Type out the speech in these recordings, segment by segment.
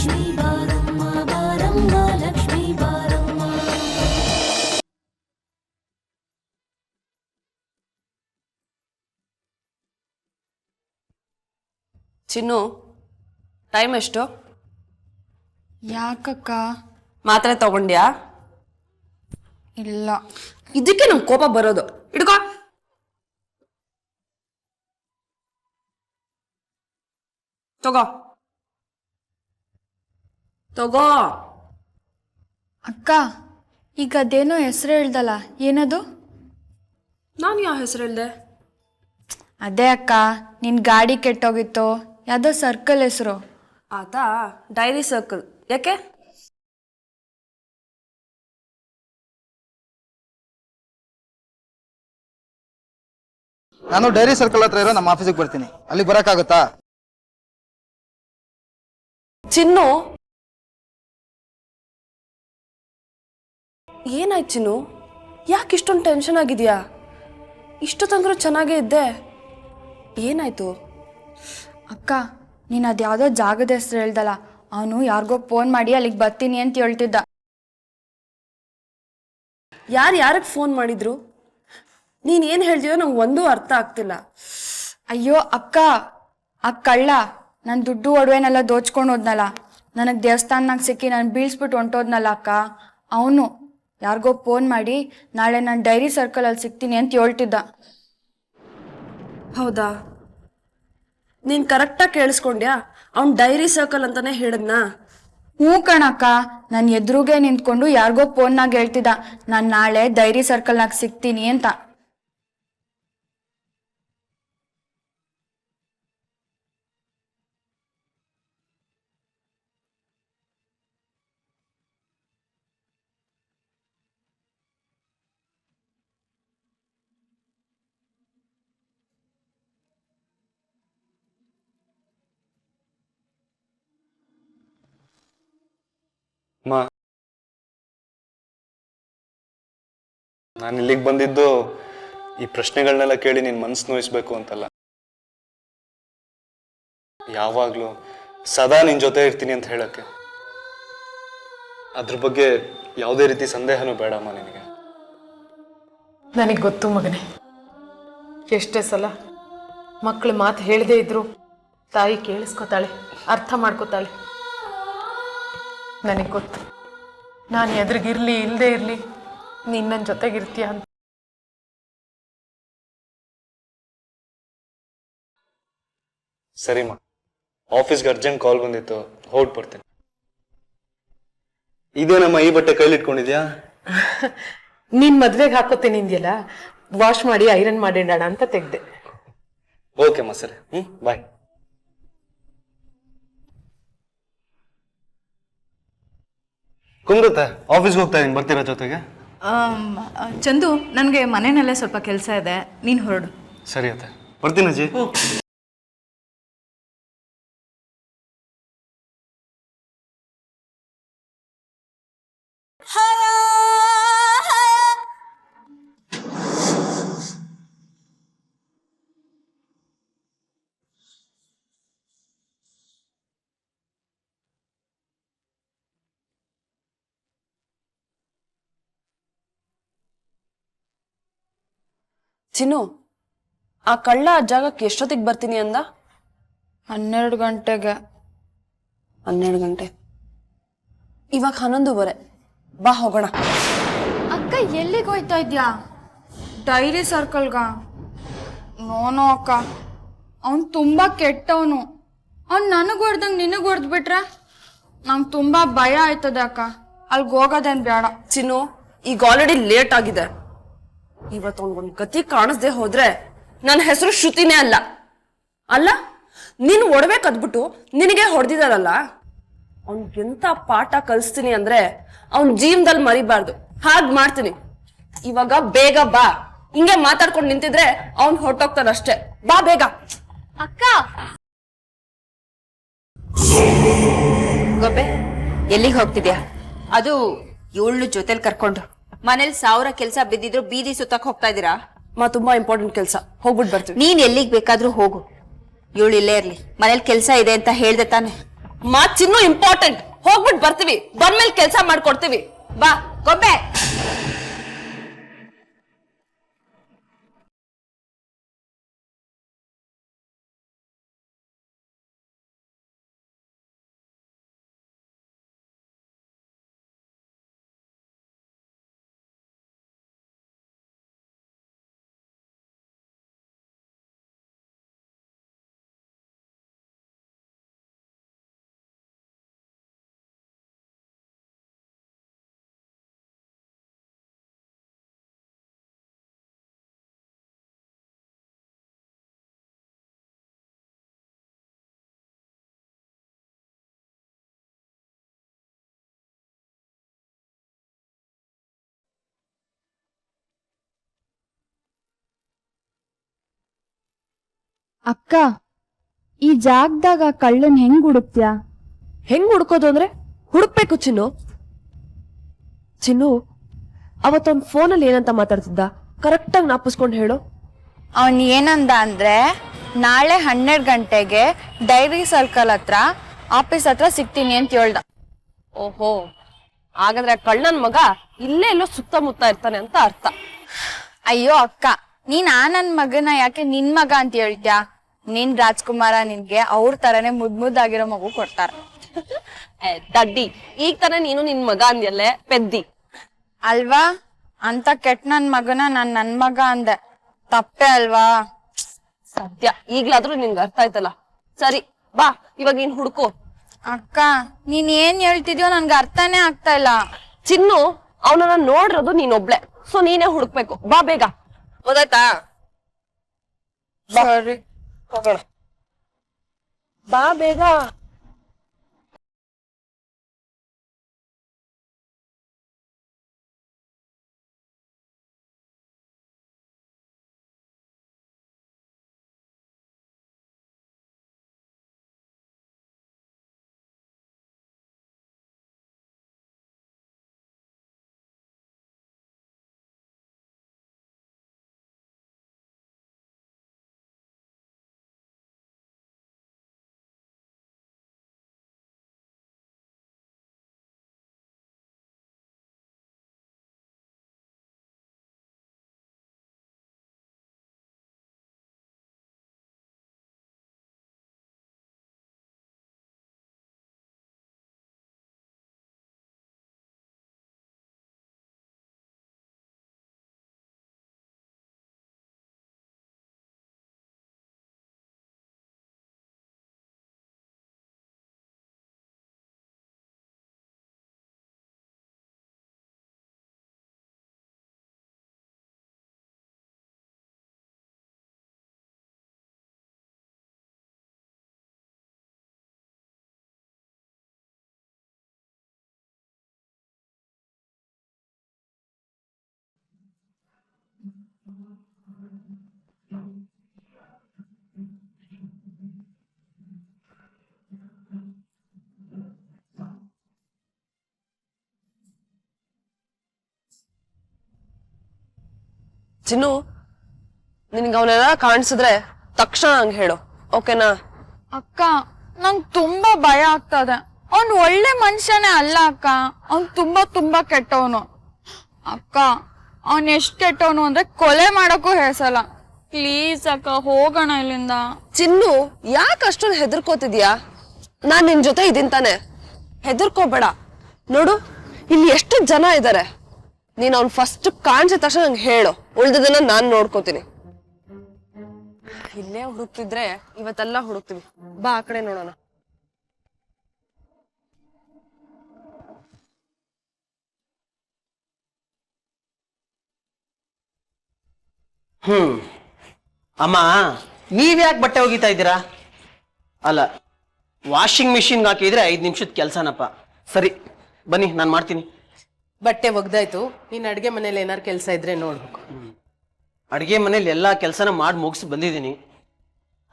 ಲಕ್ಷ್ಮೀ ಬಾರಮ್ಮ ಬಾರಮ್ಮ ಲಕ್ಷ್ಮೀ ಬಾರಮ್ಮ. ಚಿನ್ನು, ಟೈಮ್ ಎಷ್ಟು? ಯಾಕಕ್ಕ? ಮಾತ್ರೆ ತಗೊಂಡ್ಯಾ? ಇಲ್ಲ. ಇದಕ್ಕೆ ನಂಗೆ ಕೋಪ ಬರೋದು. ಹಿಡ್ಕೋ. ತಗೋ ತಗೋ. ಅಕ್ಕ, ಈಗ ಅದೇನೋ ಹೆಸರು ಹೇಳ್ದಲ್ಲ, ಏನದು? ನಾನು ಯಾವ ಹೆಸರು ಹೇಳ್ದೆ? ಅದೇ ಅಕ್ಕ, ನಿನ್ ಗಾಡಿ ಕೆಟ್ಟೋಗಿತ್ತು, ಯಾವುದೋ ಸರ್ಕಲ್ ಹೆಸರು. ಆತಾ ಡೈರಿ ಸರ್ಕಲ್. ಯಾಕೆ? ನಾನು ಡೈರಿ ಸರ್ಕಲ್ ಹತ್ರ ಇರೋ ನಮ್ಮ ಆಫೀಸಿಗೆ ಬರ್ತೀನಿ, ಅಲ್ಲಿಗೆ ಬರೋಕ್ಕಾಗುತ್ತಾ? ಚಿನ್ನು, ಏನಾಯ್ತು ಚಿನ್ನು? ಯಾಕೆ ಇಷ್ಟೊಂದು ಟೆನ್ಷನ್ ಆಗಿದೆಯಾ? ಇಷ್ಟು ತಂಗ್ರೂ ಚೆನ್ನಾಗೇ ಇದ್ದೆ, ಏನಾಯ್ತು? ಅಕ್ಕ, ನೀನು ಅದ್ಯಾವುದೋ ಜಾಗದ ಹೆಸರು ಹೇಳ್ದಲ್ಲ, ಅವನು ಯಾರಿಗೋ ಫೋನ್ ಮಾಡಿ ಅಲ್ಲಿಗೆ ಬರ್ತೀನಿ ಅಂತ ಹೇಳ್ತಿದ್ದ. ಯಾರಿಗೆ ಫೋನ್ ಮಾಡಿದ್ರು? ನೀನು ಏನು ಹೇಳ್ತಿದ್ಯೋ ನಂಗೆ ಒಂದೂ ಅರ್ಥ ಆಗ್ತಿಲ್ಲ. ಅಯ್ಯೋ ಅಕ್ಕ, ಆ ಕಳ್ಳ ನನ್ನ ದುಡ್ಡು ಒಡವೆನೆಲ್ಲ ದೋಚ್ಕೊಂಡು ಹೋದ್ನಲ್ಲ, ನನಗೆ ದೇವಸ್ಥಾನನಾಗ ಸಿಕ್ಕಿ ನಾನು ಬೀಳ್ಸ್ಬಿಟ್ಟು ಹೊಂಟೋದ್ನಲ್ಲ ಅಕ್ಕ, ಅವನು ಯಾರಿಗೋ ಫೋನ್ ಮಾಡಿ ನಾಳೆ ನಾನು ಡೈರಿ ಸರ್ಕಲಲ್ಲಿ ಸಿಗ್ತೀನಿ ಅಂತ ಹೇಳ್ತಿದ್ದ. ಹೌದಾ? ನೀನು ಕರೆಕ್ಟಾಗಿ ಕೇಳಿಸ್ಕೊಂಡ್ಯಾ? ಅವ್ನು ಡೈರಿ ಸರ್ಕಲ್ ಅಂತಾನೆ ಹೇಳಿದ್ನಾ? ಹ್ಞೂ ಕಣಕ್ಕ, ನನ್ನ ಎದುರುಗೆ ನಿಂತ್ಕೊಂಡು ಯಾರಿಗೋ ಫೋನ್ನಾಗ ಹೇಳ್ತಿದ್ದ ನಾನು ನಾಳೆ ಡೈರಿ ಸರ್ಕಲ್ನಾಗ ಸಿಗ್ತೀನಿ ಅಂತ. ನಾನು ಇಲ್ಲಿಗೆ ಬಂದಿದ್ದು ಈ ಪ್ರಶ್ನೆಗಳನ್ನೆಲ್ಲ ಕೇಳಿ ನಿನ್ನ ಮನಸ್ಸು ನೋಯಿಸ್ಬೇಕು ಅಂತಲ್ಲ, ಯಾವಾಗಲೂ ಸದಾ ನಿನ್ನ ಜೊತೆ ಇರ್ತೀನಿ ಅಂತ ಹೇಳಕ್ಕೆ. ಅದ್ರ ಬಗ್ಗೆ ಯಾವುದೇ ರೀತಿ ಸಂದೇಹನೂ ಬೇಡಮ್ಮ ನಿನಗೆ. ನನಗೆ ಗೊತ್ತು ಮಗನೇ, ಎಷ್ಟೇ ಸಲ ಮಕ್ಕಳು ಮಾತು ಹೇಳದೇ ಇದ್ರು ತಾಯಿ ಕೇಳಿಸ್ಕೊತಾಳೆ, ಅರ್ಥ ಮಾಡ್ಕೋತಾಳೆ. ನನಗೆ ಗೊತ್ತು, ನಾನು ಎದುರಿಗಿರ್ಲಿ ಇಲ್ಲದೆ ಇರಲಿ ನೀನು ನನ್ನ ಜೊತೆಗಿರ್ತೀಯ ಅಂತ. ಸರಿಮ್ಮ, ಆಫೀಸ್ಗೆ ಅರ್ಜೆಂಟ್ ಕಾಲ್ ಬಂದಿತ್ತು, ಹೊರಡ್ಬರ್ತೀನಿ. ಇದೇನಮ್ಮ ಈ ಬಟ್ಟೆ ಕೈಲಿಟ್ಕೊಂಡಿದ್ಯಾ? ನೀನ್ ಮದ್ವೆಗೆ ಹಾಕೋತೀನಿ ಅಂದ್ಯಲ್ಲ, ವಾಶ್ ಮಾಡಿ ಐರನ್ ಮಾಡಿಡೋಣ ಅಂತ ತೆಗ್ದೆ. ಓಕೆಮ್ಮ, ಸರಿ. ಬಾಯ್. ಕುಂದತ್ತೆ, ಆಫೀಸ್ಗೆ ಹೋಗ್ತಾ ಇದೀನಿ, ಬರ್ತೀರಾ ಜೊತೆಗೆ? ಚಂದು, ನನಗೆ ಮನೆಯಲ್ಲೇ ಸ್ವಲ್ಪ ಕೆಲಸ ಇದೆ, ನೀನು ಹೊರಡು. ಸರಿ ಅತ್ತೆ, ಬರ್ತೀನಿ ಅಜ್ಜಿ. ಚಿನ್ನು, ಆ ಕಳ್ಳ ಆ ಜಾಗಕ್ಕೆ ಎಷ್ಟೊತ್ತಿಗೆ ಬರ್ತೀನಿ ಅಂದ? 12 ಗಂಟೆಗೆ. 12 ಗಂಟೆ? ಇವಾಗ 11:15. ಬಾ ಹೋಗೋಣ. ಅಕ್ಕ, ಎಲ್ಲಿಗೆ ಹೋಯ್ತಾ ಇದ್ಯಾ? ಡೈರಿ ಸರ್ಕಲ್ಗ? ನೋನೋ ಅಕ್ಕ, ಅವನು ತುಂಬ ಕೆಟ್ಟವನು. ಅವ್ನು ನನಗೆ ಹೊಡೆದಂಗೆ ನಿನಗೆ ಹೊಡೆದ್ಬಿಟ್ರೆ ನಂಗೆ ತುಂಬ ಭಯ ಆಯ್ತದೆ ಅಕ್ಕ. ಅಲ್ಲಿಗೆ ಹೋಗೋದೇನು ಬೇಡ. ಚಿನ್ನು, ಈಗ ಆಲ್ರೆಡಿ ಲೇಟ್ ಆಗಿದೆ. ಇವತ್ತು ಅವ್ನಿಗೊಂದು ಗತಿ ಕಾಣಿಸ್ದೆ ಹೋದ್ರೆ ನನ್ನ ಹೆಸರು ಶ್ರುತಿನೇ ಅಲ್ಲ. ಅಲ್ಲ, ನೀನು ಒಡವೆ ಕದ್ಬಿಟ್ಟು ನಿನಗೆ ಹೊಡೆದಿದಾರಲ್ಲ, ಅವ್ನ್ ಎಂತ ಪಾಠ ಕಲಿಸ್ತೀನಿ ಅಂದ್ರೆ ಅವ್ನ ಜೀವನದಲ್ಲಿ ಮರಿಬಾರ್ದು. ಹಾಗ್ ಮಾಡ್ತೀನಿ. ಇವಾಗ ಬೇಗ ಬಾ. ಹಿಂಗೆ ಮಾತಾಡ್ಕೊಂಡು ನಿಂತಿದ್ರೆ ಅವ್ನ್ ಹೊರಟೋಗ್ತಾನಷ್ಟೇ. ಬಾ ಬೇಗ. ಅಕ್ಕ, ಗೊಬ್ಬೆ, ಎಲ್ಲಿಗೆ ಹೋಗ್ತಿದ್ಯಾ? ಅದು ಇವಳು ಜೊತೆಲಿ ಕರ್ಕೊಂಡು. ಮನೇಲಿ 1000 ಕೆಲಸ ಬಿದ್ದಿದ್ರು ಬೀದಿ ಸುತ್ತಕ್ ಹೋಗ್ತಾ ಇದೀರಾ? ತುಂಬಾ ಇಂಪಾರ್ಟೆಂಟ್ ಕೆಲಸ, ಹೋಗ್ಬಿಟ್ಟು ಬರ್ತೀವಿ. ನೀನ್ ಎಲ್ಲಿಗ್ ಬೇಕಾದ್ರೂ ಹೋಗು, ಇವಳು ಇಲ್ಲೇ ಇರ್ಲಿ. ಮನೇಲಿ ಕೆಲಸ ಇದೆ ಅಂತ ಹೇಳ್ದೆ ತಾನೆ? ಚಿನ್ನು ಇಂಪಾರ್ಟೆಂಟ್. ಹೋಗ್ಬಿಟ್ ಬರ್ತೀವಿ, ಬಂದ್ಮೇಲೆ ಕೆಲ್ಸ ಮಾಡ್ಕೊಡ್ತೀವಿ. ಬಾ ಗೊಂಬೆ. ಅಕ್ಕ, ಈ ಜಾಗದಾಗ ಕಳ್ಳನ್ ಹೆಂಗ್ ಹುಡುಕ್ತ್ಯಾ? ಹೆಂಗ್ ಹುಡ್ಕೋದು ಅಂದ್ರೆ ಹುಡುಕ್ಬೇಕು ಚಿನ್ನು. ಚಿನ್ನು, ಅವತ್ತೊಂದ್ ಫೋನಲ್ಲಿ ಏನಂತ ಮಾತಾಡ್ತಿದ್ದ? ಕರೆಕ್ಟಾಗಿ ನಾಪಿಸ್ಕೊಂಡು ಹೇಳು. ಅವನ್ ಏನಂದ ಅಂದ್ರೆ, ನಾಳೆ 12 ಗಂಟೆಗೆ ಡೈರಿ ಸರ್ಕಲ್ ಹತ್ರ ಆಫೀಸ್ ಹತ್ರ ಸಿಗ್ತೀನಿ ಅಂತ ಹೇಳ್ದ. ಓಹೋ, ಹಾಗಾದ್ರೆ ಕಳ್ಳನ್ ಮಗ ಇಲ್ಲೇ ಎಲ್ಲೋ ಸುತ್ತಮುತ್ತ ಇರ್ತಾನೆ ಅಂತ ಅರ್ಥ. ಅಯ್ಯೋ ಅಕ್ಕ, ನೀನ್ ನನ್ ಮಗನ ಯಾಕೆ ನಿನ್ ಮಗ ಅಂತ ಹೇಳ್ತ್ಯಾ? ನಿನ್ ರಾಜ್ಕುಮಾರ ನಿನ್ಗೆ ಅವ್ರ ತರನೇ ಮುದ್ದಾಗಿರೋ ಮಗು ಕೊಡ್ತಾರ. ದಡ್ಡಿ, ಈಗ ತಾನೇ ನೀನು ನಿನ್ ಮಗ ಅಂದ್ಯಲ್ಲೇ ಪೆದ್ದಿ ಅಲ್ವಾ? ಅಂತ ಕೆಟ್ಟ ನನ್ ಮಗನ ನನ್ ಮಗ ಅಂದೆ, ತಪ್ಪೆ ಅಲ್ವಾ? ಸತ್ಯ, ಈಗ್ಲಾದ್ರೂ ನಿನ್ಗೆ ಅರ್ಥ ಆಯ್ತಲ್ಲ. ಸರಿ ಬಾ, ಇವಾಗ ನೀನ್ ಹುಡುಕು. ಅಕ್ಕ, ನೀನ್ ಏನ್ ಹೇಳ್ತಿದ್ಯೋ ನನ್ಗೆ ಅರ್ಥನೇ ಆಗ್ತಾ ಇಲ್ಲ. ಚಿನ್ನು, ಅವನನ್ನ ನೋಡಿರೋದು ನೀನೊಬ್ಳೆ, ಸೊ ನೀನೇ ಹುಡುಕ್ಬೇಕು. ಬಾ ಬೇಗ, ಗೊತ್ತಾಯ್ತಾ? ಸರಿ, ಹೋಗೋಣ. ಬಾ ಬೇಗ. ಚಿನ್ನು, ನಿನ್ಗೆ ಅವನೆಲ್ಲ ಕಾಣಿಸಿದ್ರೆ ತಕ್ಷಣ ನಂಗೆ ಹೇಳು, ಓಕೆನಾ? ಅಕ್ಕ, ನಂಗ್ ತುಂಬಾ ಭಯ ಆಗ್ತದೆ. ಅವ್ನ್ ಒಳ್ಳೆ ಮನುಷ್ಯನೇ ಅಲ್ಲ ಅಕ್ಕ, ಅವ್ನ್ ತುಂಬಾ ಕೆಟ್ಟವನು. ಅಕ್ಕ, ಅವ್ನ್ ಎಷ್ಟ್ ಕೆಟ್ಟವನು ಅಂದ್ರೆ ಕೊಲೆ ಮಾಡಕ್ಕೂ ಹೆಸಲ್ಲ. ಪ್ಲೀಸ್ ಅಕ್ಕ, ಹೋಗೋಣ ಇಲ್ಲಿಂದ. ಚಿನ್ನು, ಯಾಕೆ ಅಷ್ಟೊಂದು ಹೆದರ್ಕೋತಿದ್ಯಾ? ನಾನ್ ನಿನ್ ಜೊತೆ ಇದೀನ್ ತಾನೆ, ಹೆದರ್ಕೋಬೇಡ. ನೋಡು, ಇಲ್ಲಿ ಎಷ್ಟು ಜನ ಇದ್ದಾರೆ. ನೀನ್ ಅವ್ನ್ ಫಸ್ಟ್ ಕಾಣಿಸಿದ ತಕ್ಷಣ ನಂಗೆ ಹೇಳು, ಉಳ್ದದನ್ನ ನಾನ್ ನೋಡ್ಕೋತೀನಿ. ಇಲ್ಲೇ ಹುಡುಕ್ತಿದ್ರೆ ಇವತ್ತೆಲ್ಲ ಹುಡುಕ್ತಿವಿ. ಬಾ, ಆ ಕಡೆ ನೋಡೋಣ. ಅಮ್ಮ, ನೀವ್ಯಾಕೆ ಬಟ್ಟೆ ಒಗಿತಾ ಇದ್ದೀರಾ? ಅಲ್ಲ, ವಾಷಿಂಗ್ ಮಿಷಿನ್ಗೆ ಹಾಕಿದ್ರೆ 5 ನಿಮಿಷದ ಕೆಲಸನಪ್ಪ. ಸರಿ ಬನ್ನಿ, ನಾನು ಮಾಡ್ತೀನಿ. ಬಟ್ಟೆ ಒಗ್ದಾಯ್ತು, ನೀನ್ ಅಡ್ಗೆ ಮನೇಲಿ ಏನಾರು ಕೆಲಸ ಇದ್ರೆ ನೋಡ್ಬೇಕು. ಅಡುಗೆ ಮನೇಲಿ ಎಲ್ಲ ಕೆಲಸನ ಮಾಡಿ ಮುಗಿಸಿ ಬಂದಿದ್ದೀನಿ.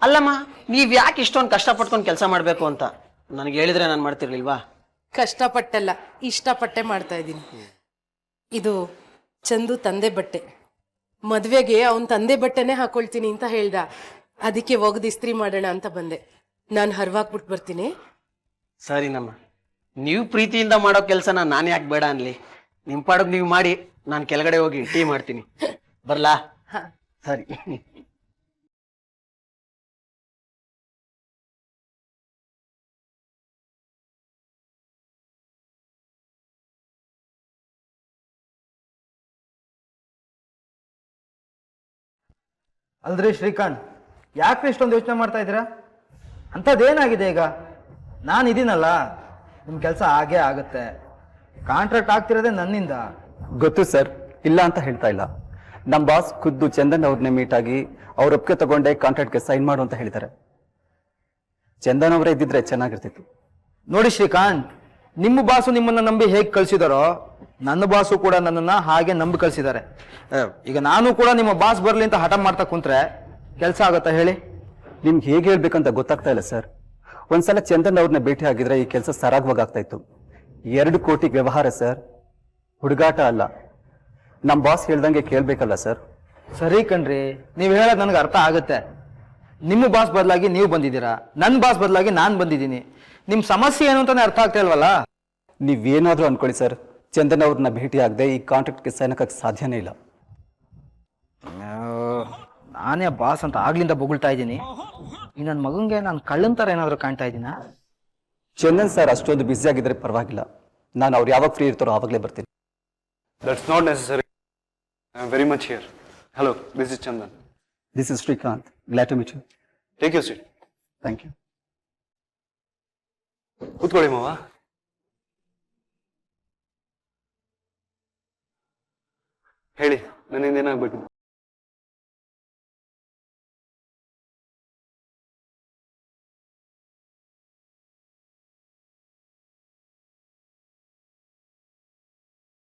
ಅಲ್ಲಮ್ಮ, ನೀವ್ ಯಾಕೆ ಇಷ್ಟೊಂದು ಕಷ್ಟಪಟ್ಕೊಂಡು ಕೆಲಸ ಮಾಡಬೇಕು ಅಂತ ನನಗೆ ಹೇಳಿದ್ರೆ ನಾನು ಮಾಡ್ತಿರ್ಲಿಲ್ವಾ? ಕಷ್ಟಪಟ್ಟಲ್ಲ, ಇಷ್ಟಪಟ್ಟೆ ಮಾಡ್ತಾ ಇದ್ದೀನಿ. ಇದು ಚಂದು ತಂದೆ ಬಟ್ಟೆ. ಮದ್ವೆಗೆ ಅವನ್ ತಂದೆ ಬಟ್ಟೆನೇ ಹಾಕೊಳ್ತೀನಿ ಅಂತ ಹೇಳ್ದ. ಅದಕ್ಕೆ ಒಗ್ದು ಇಸ್ತ್ರಿ ಮಾಡೋಣ ಅಂತ ಬಂದೆ. ನಾನು ಹರ್ವಾಕ್ಬಿಟ್ಟು ಬರ್ತೀನಿ. ಸರಿನಮ್ಮ. ನೀವು ಪ್ರೀತಿಯಿಂದ ಮಾಡೋ ಕೆಲಸನ ನಾನು ಯಾಕೆ ಬೇಡ ಅನ್ಲಿ? ನಿಮ್ಮ ಪಾಡಕ್ ನೀವು ಮಾಡಿ, ನಾನು ಕೆಳಗಡೆ ಹೋಗಿ ಟೀ ಮಾಡ್ತೀನಿ. ಬರ್ಲಾ? ಸರಿ. ಅಲ್ರಿ ಶ್ರೀಕಾಂತ್, ಯಾಕ್ರಿ ಇಷ್ಟೊಂದು ಯೋಚನೆ ಮಾಡ್ತಾ ಇದ್ದೀರಾ? ಅಂಥದ್ದೇನಾಗಿದೆ ಈಗ? ನಾನು ಇದೀನಲ್ಲ, ನಿಮ್ಮ ಕೆಲಸ ಆಗೇ ಆಗುತ್ತೆ. ಕಾಂಟ್ರಾಕ್ಟ್ ಆಗ್ತಿರೋದೇ ನನ್ನಿಂದ. ಗೊತ್ತು ಸರ್, ಇಲ್ಲ ಅಂತ ಹೇಳ್ತಾ ಇಲ್ಲ. ನಮ್ಮ ಬಾಸ್ ಖುದ್ದು ಚಂದನ್ ಅವ್ರನ್ನೇ ಮೀಟ್ ಆಗಿ ಅವ್ರ ಒಪ್ಪಿಗೆ ತಗೊಂಡೆ ಕಾಂಟ್ರಾಕ್ಟ್ಗೆ ಸೈನ್ ಮಾಡು ಅಂತ ಹೇಳಿದ್ದಾರೆ. ಚಂದನ್ ಅವರೇ ಇದ್ದಿದ್ರೆ ಚೆನ್ನಾಗಿರ್ತಿತ್ತು. ನೋಡಿ ಶ್ರೀಕಾಂತ್, ನಿಮ್ಮ ಬಾಸು ನಿಮ್ಮನ್ನ ನಂಬಿ ಹೇಗೆ ಕಳ್ಸಿದಾರೋ, ನನ್ನ ಬಾಸು ಕೂಡ ನನ್ನನ್ನ ಹಾಗೆ ನಂಬಿ ಕಳ್ಸಿದ್ದಾರೆ. ಈಗ ನಾನು ಕೂಡ ನಿಮ್ಮ ಬಾಸ್ ಬರ್ಲಿ ಅಂತ ಹಠ ಮಾಡ್ತಾ ಕುಂತ್ರೆ ಕೆಲಸ ಆಗತ್ತಾ ಹೇಳಿ? ನಿಮ್ಗೆ ಹೇಗೆ ಹೇಳ್ಬೇಕಂತ ಗೊತ್ತಾಗ್ತಾ ಇಲ್ಲ ಸರ್. ಒಂದ್ಸಲ ಚಂದನ್ ಅವ್ರನ್ನ ಭೇಟಿ ಆಗಿದ್ರೆ ಈ ಕೆಲಸ ಸರಾಗವಾಗ್ತಾ ಇತ್ತು. 2 ಕೋಟಿ ವ್ಯವಹಾರ ಸರ್, ಹುಡುಗಾಟ ಅಲ್ಲ. ನಮ್ಮ ಬಾಸ್ ಹೇಳ್ದಂಗೆ ಕೇಳ್ಬೇಕಲ್ಲ ಸರ್. ಸರಿ ಕಣ್ರಿ, ನೀವು ಹೇಳೋದು ನನಗೆ ಅರ್ಥ ಆಗುತ್ತೆ. ನಿಮ್ಮ ಬಾಸ್ ಬದಲಾಗಿ ನೀವು ಬಂದಿದ್ದೀರಾ, ನನ್ನ ಬಾಸ್ ಬದಲಾಗಿ ನಾನು ಬಂದಿದ್ದೀನಿ. ನಿಮ್ಮ ಸಮಸ್ಯೆ ಏನು ಅಂತಾನೆ ಅರ್ಥ ಆಗ್ತಾ ಇಲ್ವಲ್ಲ? ನೀವೇನಾದ್ರೂ ಅನ್ಕೊಳ್ಳಿ ಸರ್, ಚಂದನ್ ಅವ್ರನ್ನ ಭೇಟಿ ಆಗದೆ ಈ ಕಾಂಟ್ರಾಕ್ಟ್ಗೆ ಸೈನ್ ಹಾಕಕ್ಕೆ ಸಾಧ್ಯನೇ ಇಲ್ಲ. ನಾನೇ ಬಾಸ್ ಅಂತ ಆಗ್ಲಿಂದ ಬೊಗಳ್ತಾ ಇದ್ದೀನಿ. ಈ ನನ್ನ ಮಗಂಗೆ ನಾನು ಕಳ್ಳನ್ ಥರ ಏನಾದರೂ ಕಾಣ್ತಾ ಇದ್ದೀನಾ? ಚಂದನ್ ಸರ್ ಅಷ್ಟೊಂದು ಬ್ಯುಸಿ ಆಗಿದ್ರೆ ಪರವಾಗಿಲ್ಲ, ನಾನು ಅವ್ರು ಯಾವಾಗ ಫ್ರೀ ಇರ್ತಾರೋ ಆವಾಗಲೇ ಬರ್ತೀನಿ. That's not necessary. I am very much here. Hello, this is Chandan. This is Srikanth, glad to meet you. Take you seat. Thank you. ಕೂತ್ಕೊಳ್ಳಿ ಮಾವ. ಹೇಳಿ, ನನ್ನಿಂದ ಏನಾಗಬೇಕು?